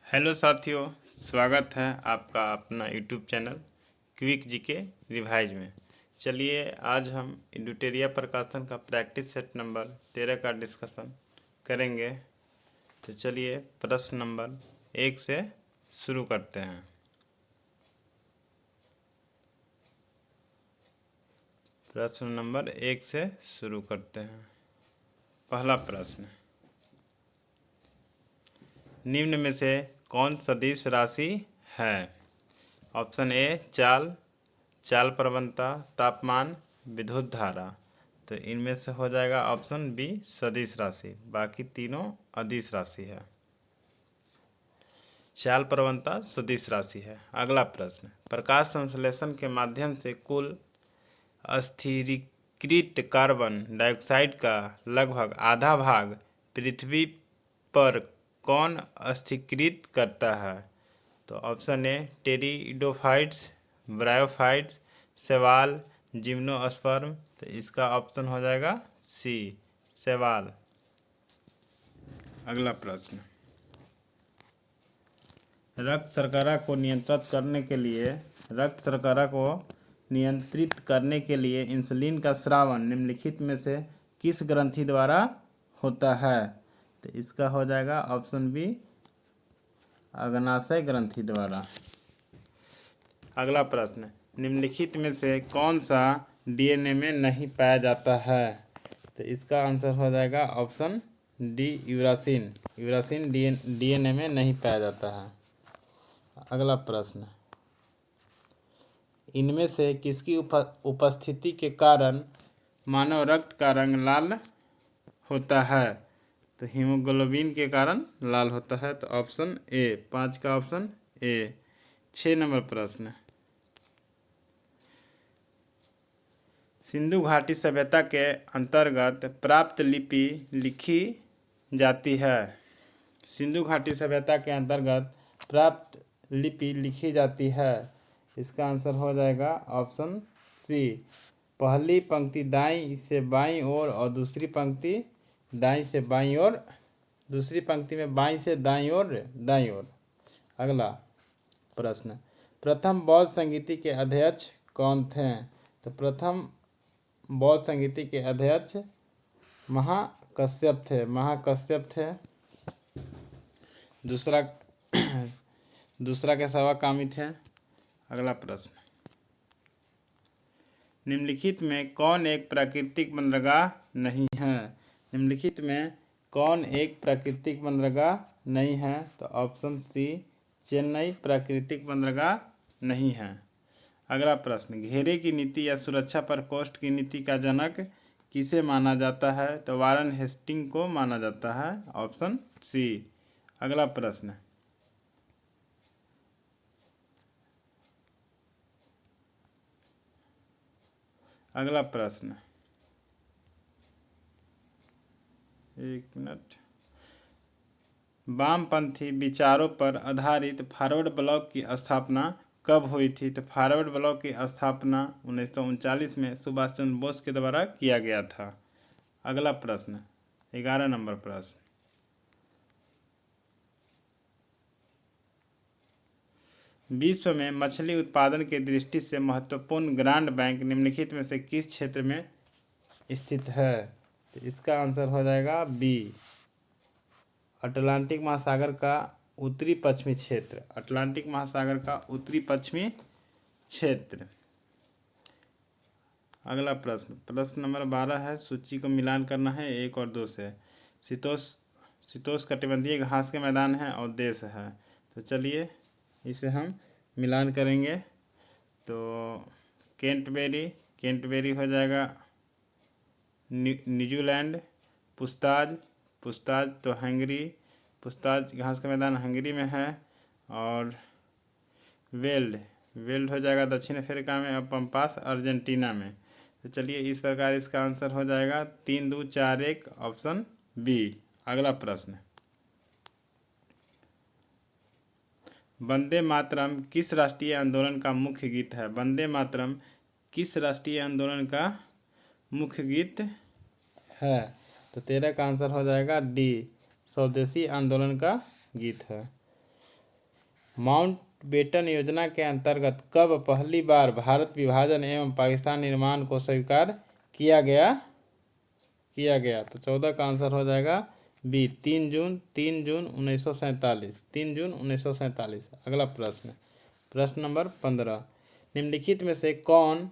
Hello साथियों, स्वागत है आपका अपना YouTube channel quick GK revise में। चलिए आज हम एडुटेरिया प्रकाशन का प्रैक्टिस सेट नंबर 13 का डिस्कशन करेंगे। तो चलिए प्रश्न नंबर 1 से शुरू करते हैं। प्रश्न नंबर 1 से शुरू करते हैं। पहला प्रश्न, निम्न में से कौन सदिश राशि है? ऑप्शन ए चाल, चाल प्रवणता, तापमान, विद्युत धारा। तो इनमें से हो जाएगा ऑप्शन बी सदिश राशि, बाकी तीनों अदिश राशि है। चाल प्रवणता सदिश राशि है। अगला प्रश्न, प्रकाश संश्लेषण के माध्यम से कुल स्थिरीकृत कार्बन डाइऑक्साइड का लगभग आधा भाग पृथ्वी पर कौन स्थिरीकृत करता है? तो ऑप्शन ए टेरिडोफाइट्स, ब्रायोफाइट्स, शैवाल, जिम्नोस्पर्म। तो इसका ऑप्शन हो जाएगा सी शैवाल। अगला प्रश्न, रक्त शर्करा को नियंत्रित करने के लिए इंसुलिन का स्रावन निम्नलिखित में से किस ग्रंथि द्वारा होता है? तो इसका हो जाएगा ऑप्शन बी अग्नाशय ग्रंथि द्वारा। अगला प्रश्न, निम्नलिखित में से कौन सा डीएनए में नहीं पाया जाता है? तो इसका आंसर हो जाएगा ऑप्शन डी यूरासिन। यूरासिन डीएनए में नहीं पाया जाता है। अगला प्रश्न, इनमें से किसकी उपस्थिति के कारण मानव रक्त का रंग लाल होता है? तो हीमोग्लोबिन के कारण लाल होता है। तो ऑप्शन ए, 5 का ऑप्शन ए। 6 नंबर प्रश्न, सिंधु घाटी सभ्यता के अंतर्गत प्राप्त लिपि लिखी जाती है। सिंधु घाटी सभ्यता के अंतर्गत प्राप्त लिपि लिखी जाती है। इसका आंसर हो जाएगा ऑप्शन सी, पहली पंक्ति दाईं से बाईं ओर और दूसरी पंक्ति दाईं से बाईं ओर, दूसरी पंक्ति में बाईं से दाईं ओर, दाईं ओर। अगला प्रश्न, प्रथम बौद्ध संगीति के अध्यक्ष कौन थे? तो प्रथम बौद्ध संगीति के अध्यक्ष महाकश्यप थे। दूसरा के सवाकामी थे। अगला प्रश्न, निम्नलिखित में कौन एक प्राकृतिक बंदरगाह नहीं है? निम्नलिखित में कौन एक प्राकृतिक बंदरगाह नहीं है? तो ऑप्शन सी चेन्नई प्राकृतिक बंदरगाह नहीं है। अगला प्रश्न, घेरे की नीति या सुरक्षा प्रकोष्ठ की नीति का जनक किसे माना जाता है? तो वारन हेस्टिंग को माना जाता है। Option C. अगला प्रश्न, एक मिनट, वामपंथी विचारों पर आधारित फॉरवर्ड ब्लॉक की स्थापना कब हुई थी? तो फॉरवर्ड ब्लॉक की स्थापना 1939 में सुभाष चंद्र बोस के द्वारा किया गया था। अगला प्रश्न, 11 नंबर प्रश्न, विश्व में मछली उत्पादन की दृष्टि से महत्वपूर्ण ग्रांड बैंक निम्नलिखित में से किस क्षेत्र में स्थित है? तो इसका आंसर हो जाएगा बी, अटलांटिक महासागर का उत्तरी पश्चिमी क्षेत्र। अटलांटिक महासागर का उत्तरी पश्चिमी क्षेत्र। अगला प्रश्न नंबर 12 है, सूची को मिलान करना है 1 और 2 से। शीतोष्णकटिबंधीय घास के मैदान है और देश है। तो चलिए इसे हम मिलान करेंगे। तो केंटबेरी हो जाएगा न्यूजीलैंड। पुस्ताज तो हंगरी, पुस्ताज घास का मैदान हंगरी में है। और वेल्ड हो जाएगा दक्षिण अफ्रीका में और पंपास अर्जेंटीना में। तो चलिए इस प्रकार इसका आंसर हो जाएगा 3, 2, 4, 1 ऑप्शन बी। अगला प्रश्न, वंदे मातरम किस राष्ट्रीय आंदोलन का मुख्य गीत है? वंदे मातरम किस राष्ट्रीय आंदोलन का मुख्य गीत है? तो 13 का आंसर हो जाएगा डी, स्वदेशी आंदोलन का गीत है। माउंटबेटन योजना के अंतर्गत कब पहली बार भारत विभाजन एवं पाकिस्तान निर्माण को स्वीकार किया गया? तो 14 का आंसर हो जाएगा बी 3 जून 1947। 3 जून 1947। अगला प्रश्न नंबर 15। निम्नलिखित में से कौन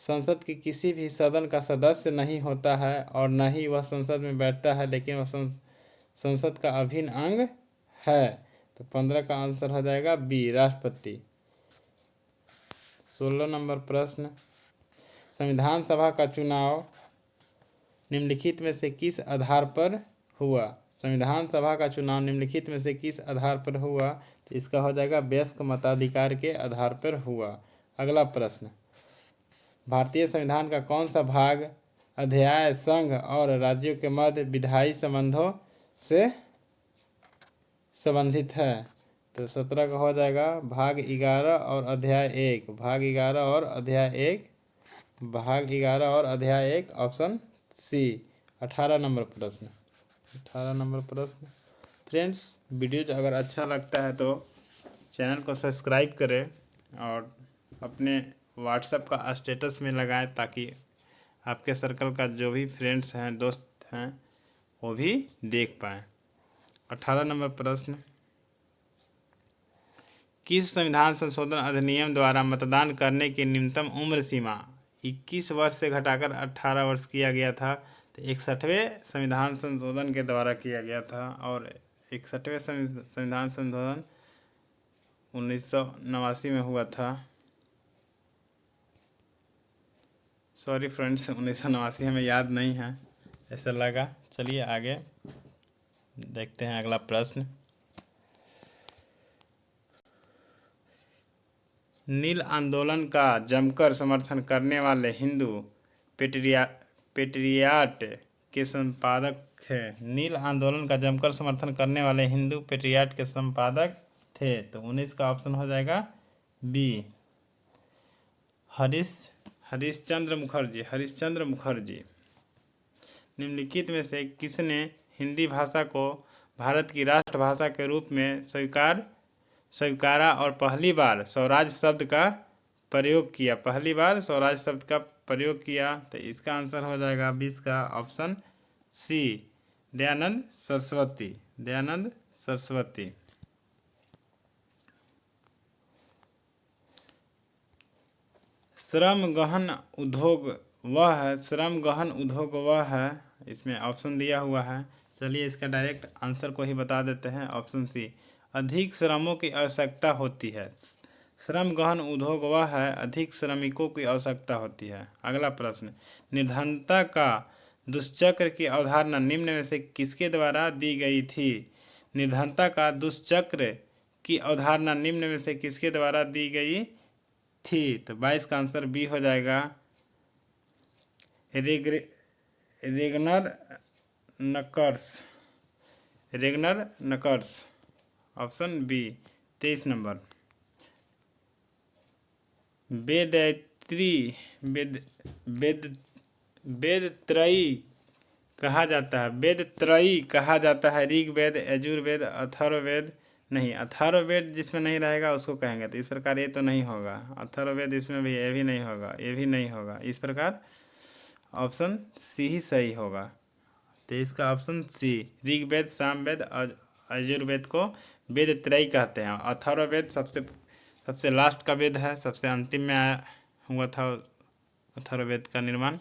संसद के किसी भी सदन का सदस्य नहीं होता है और न ही वह संसद में बैठता है, लेकिन वह संसद का अभिन्न अंग है? तो 15 का आंसर हो जाएगा बी राष्ट्रपति। 16 नंबर प्रश्न। संविधान सभा का चुनाव निम्नलिखित में से किस आधार पर हुआ? संविधान सभा का चुनाव निम्नलिखित में से किस आधार पर हुआ? तो इसका हो जाएगा वयस्क मताधिकार के आधार पर हुआ। अगला प्रश्न। भारतीय संविधान का कौन सा भाग अध्याय संघ और राज्यों के मध्य विधायी संबंधों से संबंधित है? तो 17 का हो जाएगा भाग 11 और अध्याय 1। भाग 11 और अध्याय 1 ऑप्शन सी। 18 नंबर प्रश्न। फ्रेंड्स, वीडियोज अगर अच्छा लगता है तो चैनल को सब्सक्राइब करें और अपने व्हाट्सएप का स्टेटस में लगाएं, ताकि आपके सर्कल का जो भी फ्रेंड्स हैं, दोस्त हैं, वो भी देख पाएँ। 18 नंबर प्रश्न। किस संविधान संशोधन अधिनियम द्वारा मतदान करने की न्यूनतम उम्र सीमा 21 वर्ष से घटाकर 18 वर्ष किया गया था? तो 61वें संविधान संशोधन के द्वारा किया गया था और 61वें संविधान संशोधन 1989 में हुआ था। सॉरी फ्रेंड्स, 1989 हमें याद नहीं है, ऐसा लगा। चलिए आगे देखते हैं अगला प्रश्न। नील आंदोलन का जमकर समर्थन करने वाले हिंदू पेट्रियाट के संपादक थे। नील आंदोलन का जमकर समर्थन करने वाले हिंदू पेट्रियाट के संपादक थे। तो 19 का ऑप्शन हो जाएगा बी हरिश्चंद्र मुखर्जी। निम्नलिखित में से किसने हिंदी भाषा को भारत की राष्ट्रभाषा के रूप में स्वीकारा और पहली बार स्वराज शब्द का प्रयोग किया? तो इसका आंसर हो जाएगा 20 का ऑप्शन सी दयानंद सरस्वती। श्रम गहन उद्योग वह है, इसमें ऑप्शन दिया हुआ है। चलिए इसका डायरेक्ट आंसर को ही बता देते हैं। ऑप्शन सी, अधिक श्रमों की आवश्यकता होती है। श्रम गहन उद्योग वह है, अधिक श्रमिकों की आवश्यकता होती है। अगला प्रश्न। निर्धनता का दुष्चक्र की अवधारणा निम्न में से किसके द्वारा दी गई थी? निर्धनता का दुष्चक्र की अवधारणा निम्न में से किसके द्वारा दी गई थी? तो 22 का आंसर बी हो जाएगा रेगनर नकर्स। Option B. 23 नंबर। वेदत्रयी कहा जाता है ऋग्वेद, यजुर्वेद, अथर्ववेद नहीं। अथर्ववेद जिसमें नहीं रहेगा उसको कहेंगे। तो इस प्रकार ये तो नहीं होगा। अथर्ववेद इसमें भी, ये भी नहीं होगा। इस प्रकार ऑप्शन सी ही सही होगा। तो इसका ऑप्शन सी, ऋग्वेद, सामवेद और यजुर्वेद को वेदत्रयी कहते हैं। अथर्ववेद सबसे लास्ट का वेद है, सबसे अंतिम में हुआ था अथर्ववेद का निर्माण।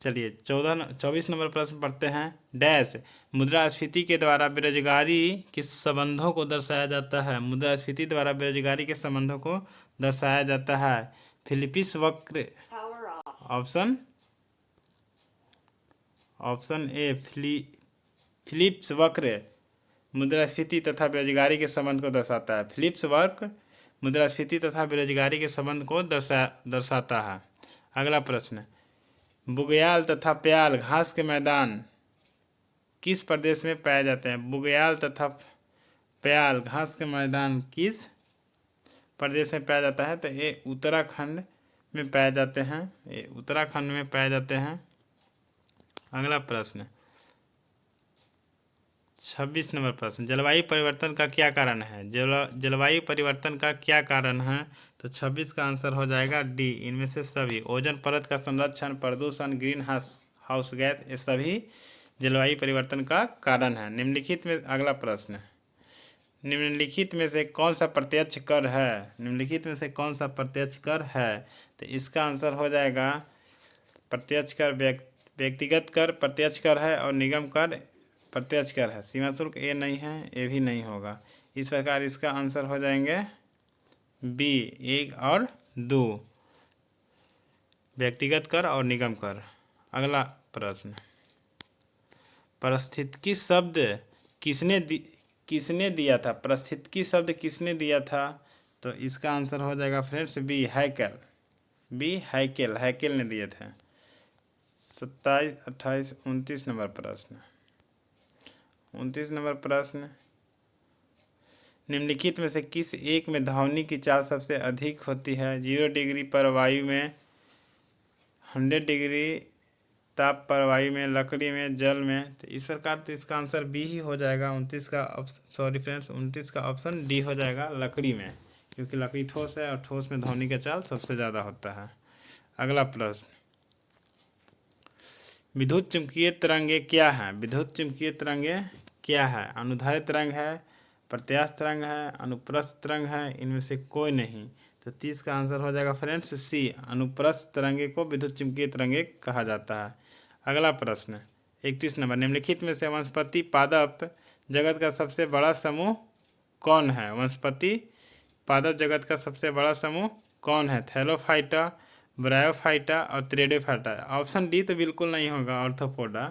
चलिए 24 नंबर प्रश्न पढ़ते हैं। डैश मुद्रास्फीति के द्वारा बेरोजगारी के संबंधों को दर्शाया जाता है। मुद्रास्फीति द्वारा बेरोजगारी के संबंधों को दर्शाया जाता है। फिलिप्स वक्र। ऑप्शन ए फिलिप्स वक्र मुद्रास्फीति तथा बेरोजगारी के संबंध को दर्शाता है। फिलिप्स वक्र मुद्रास्फीति तथा बेरोजगारी के संबंध को दर्शाता है। अगला प्रश्न। बुग्याल तथा प्याल घास के मैदान किस प्रदेश में पाए जाते हैं? बुग्याल तथा प्याल घास के मैदान किस प्रदेश में पाया जाता है? तो ये उत्तराखंड में पाए जाते हैं। अगला प्रश्न। 26 नंबर प्रश्न, जलवायु परिवर्तन का क्या कारण है? जलवायु परिवर्तन का क्या कारण है? तो 26 का आंसर हो जाएगा डी, इनमें से सभी। ओजोन परत का संरक्षण, प्रदूषण, ग्रीन हाउस गैस, ये सभी जलवायु परिवर्तन का कारण है। निम्नलिखित में अगला प्रश्न है, निम्नलिखित में से कौन सा प्रत्यक्ष कर है? निम्नलिखित में से कौन सा प्रत्यक्ष कर है? तो इसका आंसर हो जाएगा प्रत्यक्ष कर व्यक्तिगत कर प्रत्यक्ष कर है और निगम कर प्रत्यक्ष कर है। सीमा शुल्क ए नहीं है, ए भी नहीं होगा। इस प्रकार इसका आंसर हो जाएंगे बी, 1 और 2, व्यक्तिगत कर और निगम कर। अगला प्रश्न, पारिस्थितिकी शब्द किसने दिया था? पारिस्थितिकी शब्द किसने दिया था? तो इसका आंसर हो जाएगा friends B, Haeckel. B, Haeckel ने दिए थे। 27, 28, 29 नंबर प्रश्न, 29 नंबर प्रश्न, निम्नलिखित में से किस एक में धावनी की चाल सबसे अधिक होती है? 0 डिग्री पर वायु में, 100 डिग्री ताप पर वायु में, लकड़ी में, जल में। तो इस प्रकार तो इसका आंसर बी ही हो जाएगा। 29 का ऑप्शन डी हो जाएगा, लकड़ी में, क्योंकि लकड़ी ठोस है और ठोस में ध्वनि का चाल सबसे ज़्यादा होता है। अगला प्रश्न, विद्युत चुम्बकीय तरंगे क्या है? विद्युत चुम्बकीय तरंगे क्या है? अनुदैर्ध्य तरंग है, प्रत्यास्थ तरंग है, अनुप्रस्थ तरंग है, इनमें से कोई नहीं। तो 30 का आंसर हो जाएगा फ्रेंड्स सी, अनुप्रस्थ तरंगे को विद्युत चुम्बकीय तरंगे कहा जाता है। अगला प्रश्न, 31 नंबर, निम्नलिखित में से वनस्पति पादप जगत का सबसे बड़ा समूह कौन है? वनस्पति पादप जगत का सबसे बड़ा समूह कौन है? थैलोफाइटा, ब्रायोफाइटा और त्रेडोफाइटा। ऑप्शन डी तो बिल्कुल नहीं होगा, ऑर्थोपोडा।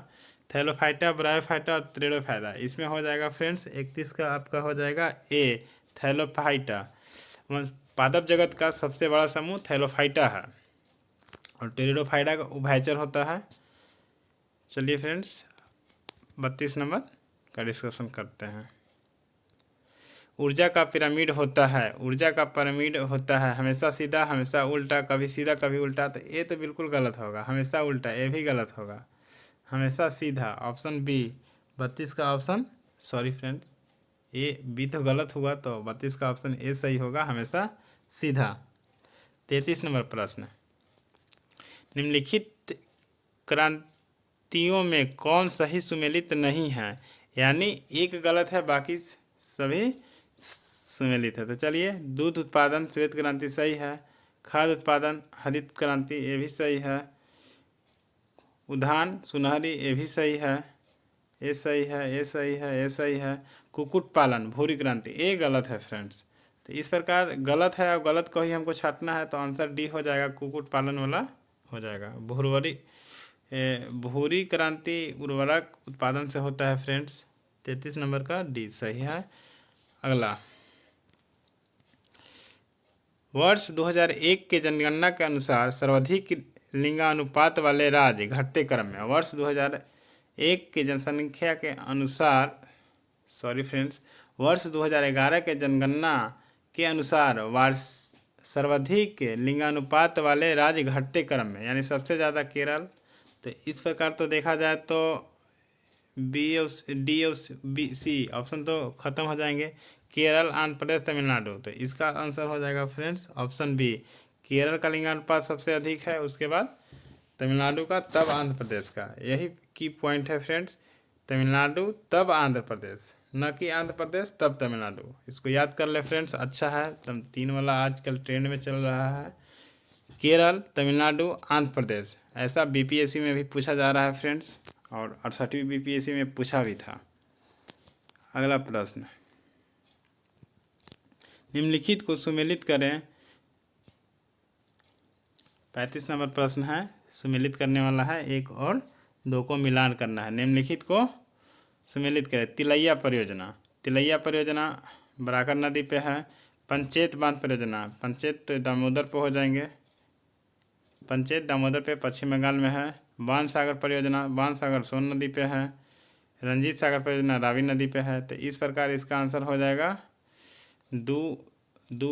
थैलोफाइटा, ब्रायोफाइटा और त्रेडोफाइटा, इसमें हो जाएगा फ्रेंड्स 31 का आपका हो जाएगा ए, थैलोफाइटा। पादप जगत का सबसे बड़ा समूह थैलोफाइटा है और टेरिडोफाइटा का उभयचर होता है। चलिए फ्रेंड्स 32 नंबर का डिस्कशन करते हैं। ऊर्जा का पिरामिड होता है, ऊर्जा का पिरामिड होता है हमेशा सीधा, हमेशा उल्टा, कभी सीधा कभी उल्टा। तो ये तो बिल्कुल गलत होगा, हमेशा उल्टा, ये भी गलत होगा। हमेशा सीधा, ऑप्शन बी। 32 का option, sorry friends, A B तो गलत हुआ, तो 32 का ऑप्शन ए सही होगा, हमेशा सीधा। 33 नंबर प्रश्न, निम्नलिखित क्रांतियों में कौन सही सुमेलित नहीं है? यानी एक गलत है, बाकी सभी सुमेलित है। तो चलिए, दूध उत्पादन श्वेत क्रांति सही है, खाद्य उत्पादन हरित क्रांति ये भी सही है, उद्यान सुनहरी ये भी सही है, ये सही है, ये सही है, ये सही है। कुक्कुट पालन भूरी क्रांति ये गलत है फ्रेंड्स। तो इस प्रकार गलत है और गलत को ही हमको छांटना है, तो आंसर डी हो जाएगा, कुक्कुट पालन वाला हो जाएगा। भूरी क्रांति उर्वरक उत्पादन से होता है फ्रेंड्स। 33 नंबर का डी सही है। अगला, वर्ष 2001 के जनगणना के अनुसार सर्वाधिक लिंगानुपात वाले राज्य घटते क्रम में। वर्ष 2001 के जनसंख्या के अनुसार, सॉरी फ्रेंड्स, वर्ष 2011 के जनगणना के अनुसार सर्वाधिक लिंगानुपात वाले राज्य घटते क्रम में, यानी सबसे ज़्यादा केरल। तो इस प्रकार तो देखा जाए तो बी और डी और बी सी ऑप्शन तो खत्म हो जाएंगे, केरल, आंध्र प्रदेश, तमिलनाडु। तो इसका आंसर हो जाएगा फ्रेंड्स ऑप्शन बी, केरल का लिंगानुपात सबसे अधिक है, उसके बाद तमिलनाडु का, तब आंध्र प्रदेश का। यही की पॉइंट है फ्रेंड्स, तमिलनाडु तब आंध्र प्रदेश, न कि आंध्र प्रदेश तब तमिलनाडु। इसको याद कर ले फ्रेंड्स, अच्छा है। 3 वाला आजकल ट्रेंड में चल रहा है, केरल, तमिलनाडु, आंध्र प्रदेश। ऐसा बीपीएससी में भी पूछा जा रहा है फ्रेंड्स, और 68वीं बीपीएससी में पूछा भी था। अगला प्रश्न, निम्नलिखित को सुमेलित करें। 35 नंबर प्रश्न है, सुमेलित करने वाला है, 1 और 2 को मिलान करना है। निम्नलिखित को सुमेलित करें। तिलैया परियोजना बराकर नदी पे है। पंचेत बांध परियोजना, पंचेत दामोदर पे हो जाएंगे, पंचेत दामोदर पे पश्चिम बंगाल में है। बाण सागर परियोजना, बाण सागर सोन नदी पे है। रंजीत सागर परियोजना रावी नदी पे है। तो इस प्रकार इसका आंसर हो जाएगा 2,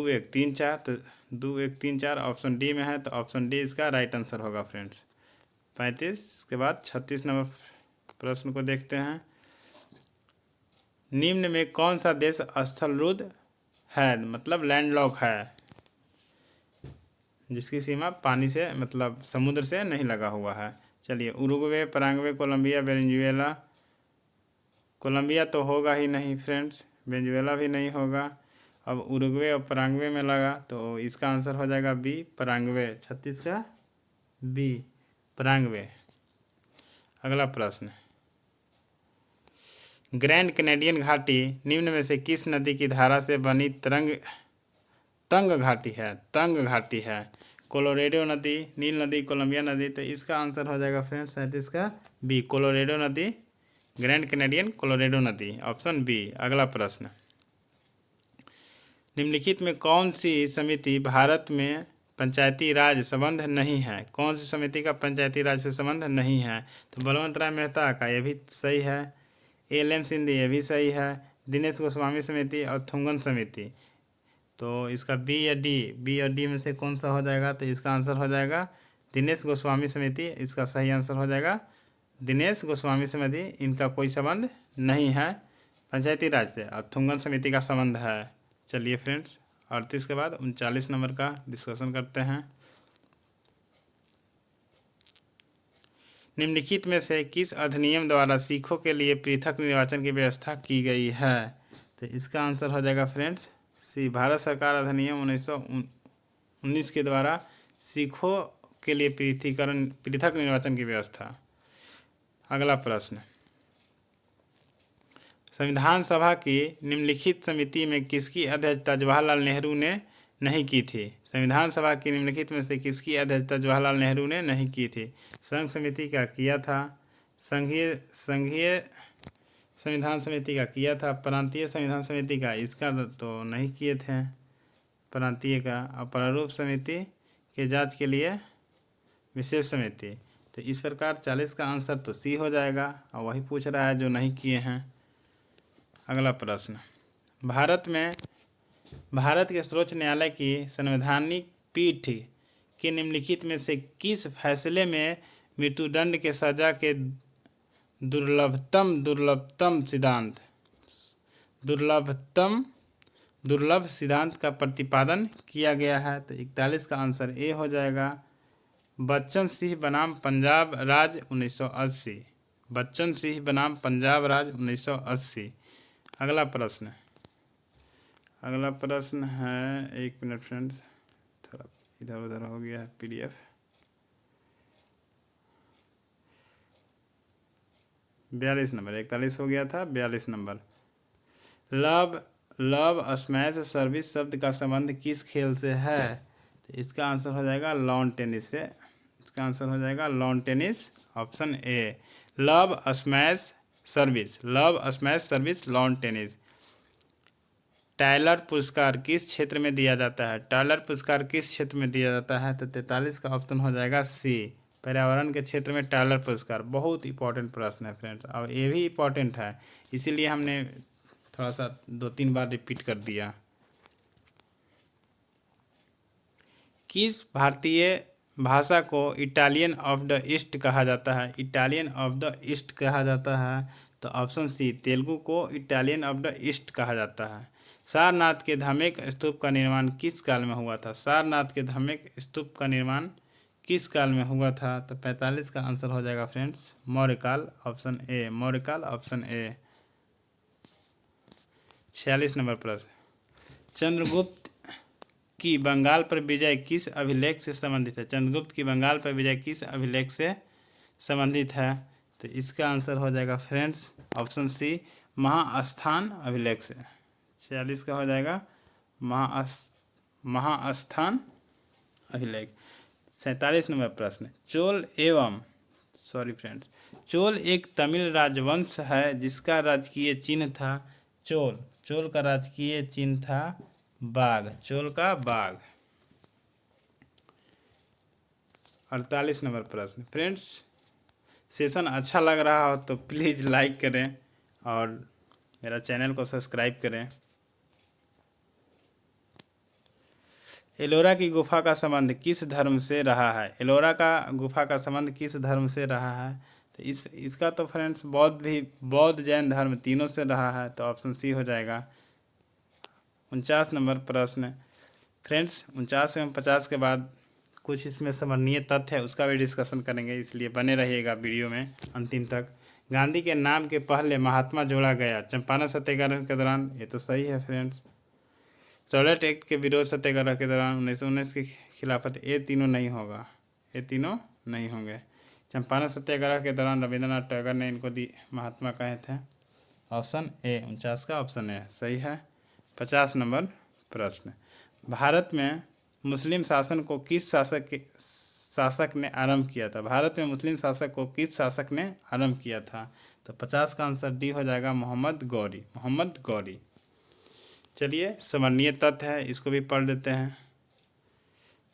1, 3, 4। तो 2, 1, 3, 4 ऑप्शन डी में है, तो ऑप्शन डी इसका राइट आंसर होगा फ्रेंड्स। 35 के बाद 36 नंबर प्रश्न को देखते हैं। निम्न में कौन सा देश स्थलरुद्ध है, मतलब लैंडलॉक है, जिसकी सीमा पानी से मतलब समुद्र से नहीं लगा हुआ है। चलिए, Uruguay, Paraguay, Colombia, Venezuela. Colombia तो होगा ही नहीं फ्रेंड्स, वेनेजुएला भी नहीं होगा। अब उरुग्वे और पराग्वे में लगा तो इसका आंसर हो जाएगा बी, पराग्वे। 36 का बी, पराग्वे। अगला प्रश्न, ग्रैंड कैनेडियन घाटी निम्न में से किस नदी की धारा से बनी तंग घाटी है? तंग घाटी है। कोलोरेडो नदी, नील नदी, कोलंबिया नदी। तो इसका आंसर हो जाएगा फ्रेंड्स 37 का बी, कोलोरेडो नदी, ग्रैंड कैनेडियन कोलोरेडो नदी, ऑप्शन बी। अगला प्रश्न, निम्नलिखित में कौन सी समिति भारत में पंचायती राज संबंध नहीं है? कौन सी समिति का पंचायती राज से संबंध नहीं है? तो बलवंत राय मेहता का, ये भी सही है। एल.एम. सिंधे, ये भी सही है। दिनेश गोस्वामी समिति और थुंगन समिति। तो इसका बी या डी में से कौन सा हो जाएगा? तो इसका आंसर हो जाएगा दिनेश गोस्वामी समिति। इसका सही आंसर हो जाएगा दिनेश गोस्वामी समिति। इनका कोई संबंध नहीं है पंचायती राज से, और थुंगन समिति का संबंध है। चलिए फ्रेंड्स, 38 के बाद 39 नंबर का डिस्कशन करते हैं। निम्नलिखित में से किस अधिनियम द्वारा सिखों के लिए पृथक निर्वाचन की व्यवस्था की गई है? तो इसका आंसर हो जाएगा फ्रेंड्स सी, भारत सरकार अधिनियम 1919 के द्वारा सिखों के लिए पृथक निर्वाचन की व्यवस्था। अगला प्रश्न, संविधान सभा की निम्नलिखित समिति में किसकी अध्यक्षता जवाहरलाल नेहरू ने नहीं की थी? संविधान सभा की निम्नलिखित में से किसकी अध्यक्षता जवाहरलाल नेहरू ने नहीं की थी? संघ समिति का किया था, संघीय संविधान समिति का किया था, प्रांतीय संविधान समिति का इसका तो नहीं किए थे, प्रांतीय का। और प्रारूप समिति के जांच के लिए विशेष समिति। तो इस प्रकार 40 का आंसर तो सी हो जाएगा, और वही पूछ रहा है जो नहीं किए हैं। अगला प्रश्न, भारत के सर्वोच्च न्यायालय की संवैधानिक पीठ के निम्नलिखित में से किस फैसले में मृत्युदंड के सजा के दुर्लभ सिद्धांत का प्रतिपादन किया गया है? तो 41 का आंसर ए हो जाएगा, बच्चन सिंह बनाम पंजाब राज्य 1980। बच्चन सिंह बनाम पंजाब राज्य 1980। अगला प्रश्न है, एक मिनट फ्रेंड्स, थोड़ा इधर उधर हो गया है PDF। बयालीस नंबर, 41 हो गया था, 42 नंबर। लव स्मैश सर्विस शब्द का संबंध किस खेल से है? तो इसका आंसर हो जाएगा लॉन टेनिस से। इसका आंसर हो जाएगा lawn tennis, option A. Love smash service lawn tennis. Tyler पुरस्कार किस क्षेत्र में दिया जाता है? टायलर पुरस्कार किस क्षेत्र में दिया जाता है? तो 43 का ऑप्शन हो जाएगा सी, पर्यावरण के क्षेत्र में टायलर पुरस्कार। बहुत इंपॉर्टेंट प्रश्न है फ्रेंड्स, और ये भी इंपॉर्टेंट है, इसीलिए हमने थोड़ा सा 2-3 बार रिपीट कर दिया। किस भारतीय भाषा को इटालियन ऑफ द ईस्ट कहा जाता है? इटालियन ऑफ द ईस्ट कहा जाता है, तो ऑप्शन सी, तेलुगु को इटालियन ऑफ द ईस्ट कहा जाता है। सारनाथ के धमेक स्तूप का निर्माण किस काल में हुआ था? सारनाथ के धमेक स्तूप का निर्माण किस काल में हुआ था? तो 45 का आंसर हो जाएगा फ्रेंड्स मौर्यकाल, ऑप्शन ए। मौर्यकाल, ऑप्शन ए। 46 नंबर प्रश्न, चंद्रगुप्त की बंगाल पर विजय किस अभिलेख से संबंधित है? चंद्रगुप्त की बंगाल पर विजय किस अभिलेख से संबंधित है? तो इसका आंसर हो जाएगा फ्रेंड्स ऑप्शन सी, महास्थान अभिलेख से। 46 का हो जाएगा महास्थान अभिलेख। 47 नंबर प्रश्न, चोल एक तमिल राजवंश है जिसका राजकीय चिन्ह था चोल का राजकीय चिन्ह था बाघ, चोल का बाघ। 48 नंबर प्रश्न, फ्रेंड्स सेशन अच्छा लग रहा हो तो प्लीज़ लाइक करें और मेरा चैनल को सब्सक्राइब करें। एलोरा की गुफा का संबंध किस धर्म से रहा है? एलोरा का गुफा का संबंध किस धर्म से रहा है? तो इसका तो फ्रेंड्स बौद्ध जैन धर्म तीनों से रहा है, तो ऑप्शन सी हो जाएगा। 49 नंबर प्रश्न फ्रेंड्स, 49 एवं 50 के बाद कुछ इसमें समरणीय तथ्य है, उसका भी डिस्कशन करेंगे, इसलिए बने रहिएगा वीडियो में अंतिम तक। गांधी के नाम के पहले महात्मा जोड़ा गया चंपारण सत्याग्रह के दौरान, ये तो सही है फ्रेंड्स। रॉलेट एक्ट के विरोध सत्याग्रह के दौरान 1919 की खिलाफत, ये तीनों नहीं होगा, ये तीनों नहीं होंगे। चंपारण सत्याग्रह के दौरान रविंद्रनाथ टैगोर ने इनको महात्मा कहे थे। ऑप्शन ए 49 का ऑप्शन ए सही है। 50 नंबर प्रश्न, भारत में मुस्लिम शासन को किस शासक ने आरंभ किया था? भारत में मुस्लिम शासक को किस शासक ने आरंभ किया था? तो 50 का आंसर डी हो जाएगा, मोहम्मद गौरी। चलिए, समरणीय तथ्य है, इसको भी पढ़ लेते हैं।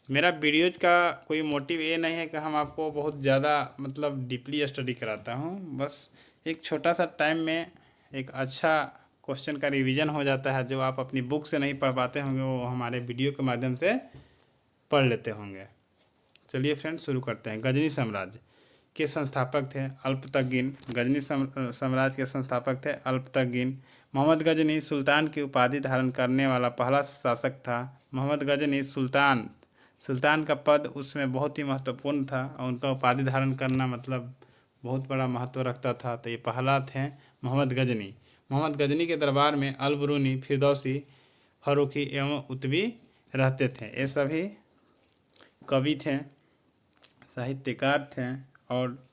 मेरा वीडियोज का कोई मोटिव ये नहीं है कि हम आपको बहुत ज़्यादा मतलब डीपली स्टडी कराता हूँ, बस एक छोटा सा टाइम में एक अच्छा क्वेश्चन का रिवीजन हो जाता है। जो आप अपनी बुक से नहीं पढ़ पाते होंगे वो हमारे वीडियो के माध्यम से पढ़ लेते होंगे। चलिए फ्रेंड्स, शुरू करते हैं। गजनी साम्राज्य के संस्थापक थे अल्पतगीन। गजनी साम्राज्य के संस्थापक थे अल्पतगीन। मोहम्मद गजनी सुल्तान की उपाधि धारण करने वाला पहला शासक था। मोहम्मद गजनी सुल्तान का पद उसमें बहुत ही महत्वपूर्ण था और उनका उपाधि धारण करना मतलब बहुत बड़ा महत्व रखता था। तो ये पहला थे मोहम्मद गजनी। मोहम्मद गजनी के दरबार में अल-बरूनी, फिरदौसी, फर्रुखी एवं उतबी रहते थे। ये सभी कवि थे, साहित्यकार थे और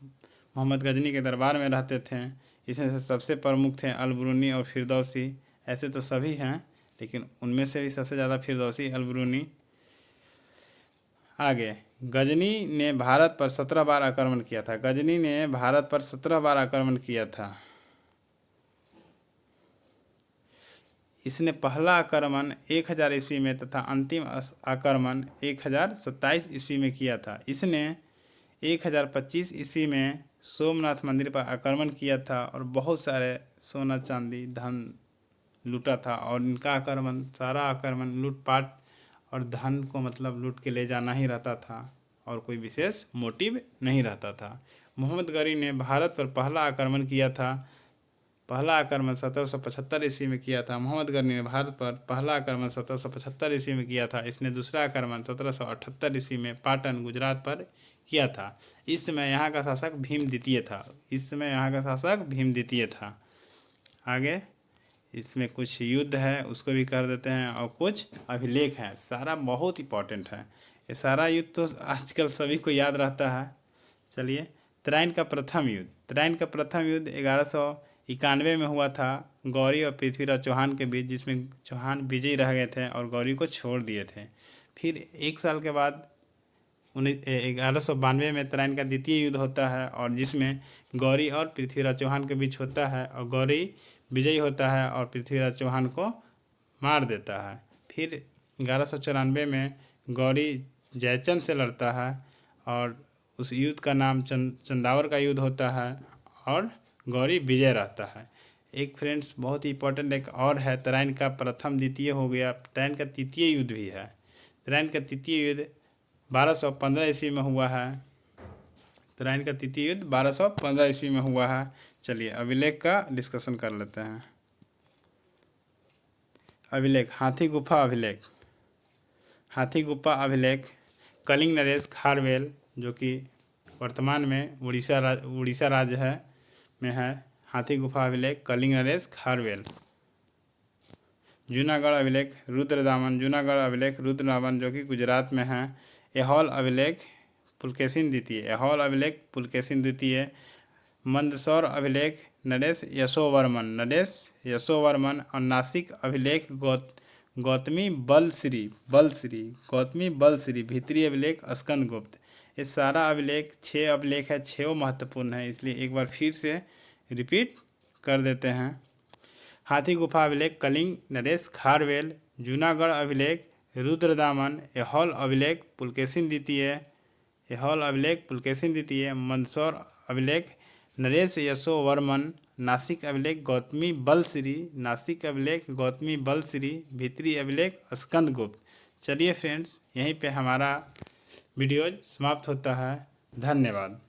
मोहम्मद गजनी के दरबार में रहते थे। इसमें से सबसे प्रमुख थे अल-बरूनी और फिरदौसी। ऐसे तो सभी हैं, लेकिन उनमें से भी सबसे ज़्यादा फिरदौसी, अल-बरूनी। आगे, गजनी ने भारत पर 17 बार आक्रमण किया था। गजनी ने भारत पर 17 बार आक्रमण किया था। इसने पहला आक्रमण 1000 ईस्वी में तथा अंतिम आक्रमण 1027 ईस्वी में किया था। इसने 1025 ईस्वी में सोमनाथ मंदिर पर आक्रमण किया था और बहुत सारे सोना चांदी धन लूटा था। और इनका आक्रमण, सारा आक्रमण लूटपाट और धन को मतलब लूट के ले जाना ही रहता था और कोई विशेष मोटिव नहीं रहता था। मोहम्मद गौरी ने भारत पर पहला आक्रमण किया था। पहला आक्रमण 1775 ईस्वी में किया था। मोहम्मद गौरी ने भारत पर पहला आक्रमण 1775 ईस्वी में किया था। इसने दूसरा आक्रमण 1778 ईस्वी में पाटन, गुजरात पर किया था। इस समय यहाँ का शासक भीम द्वितीय था। आगे इसमें कुछ युद्ध है, उसको भी कर देते हैं और कुछ अभिलेख हैं। सारा बहुत इंपॉर्टेंट है, ये सारा युद्ध तो आजकल सभी को याद रहता है। चलिए, तराइन का प्रथम युद्ध 1191 में हुआ था गौरी और पृथ्वीराज चौहान के बीच, जिसमें चौहान विजयी रह गए थे और गौरी को छोड़ दिए थे। फिर एक साल के बाद 1192 में तराइन का द्वितीय युद्ध होता है और जिसमें गौरी और पृथ्वीराज चौहान के बीच होता है और गौरी विजयी होता है और पृथ्वीराज चौहान को मार देता है। फिर 1194 में गौरी जयचंद से लड़ता है और उस युद्ध का नाम चंदावर का युद्ध होता है और गौरी विजय रहता है। एक फ्रेंड्स बहुत ही इंपॉर्टेंट एक और है, तराइन का प्रथम द्वितीय हो गया, तराइन का तृतीय युद्ध भी है। तराइन का तृतीय युद्ध 1215 ईस्वी में हुआ है। तराइन का तृतीय युद्ध 1215 ईस्वी में हुआ है। चलिए, अभिलेख का डिस्कशन कर लेते हैं। अभिलेख, हाथी गुफा अभिलेख कलिंग नरेश खारवेल, जो कि वर्तमान में उड़ीसा राज्य में है। हाथी गुफा अभिलेख कलिंग नरेश खारवेल। जूनागढ़ अभिलेख रुद्रदामन, जो कि गुजरात में है। ऐहोल अभिलेख पुलकेशिन द्वितीय। मंदसौर अभिलेख नरेश यशोवर्मन और नासिक अभिलेख गौतमी बलश्री। भीतरी अभिलेख स्कंदगुप्त। ये सारा अभिलेख 6 अभिलेख है, 6 महत्वपूर्ण है, इसलिए एक बार फिर से रिपीट कर देते हैं। हाथी गुफा अभिलेख कलिंग नरेश खारवेल, जूनागढ़ अभिलेख रुद्रदामन, ऐहोल अभिलेख पुलकेशिन द्वितीय, मंदसौर अभिलेख नरेश यशोवर्मन, नासिक अभिलेख गौतमी बलश्री, भीतरी अभिलेख स्कंदगुप्त। चलिए फ्रेंड्स, यहीं पे हमारा वीडियो समाप्त होता है। धन्यवाद।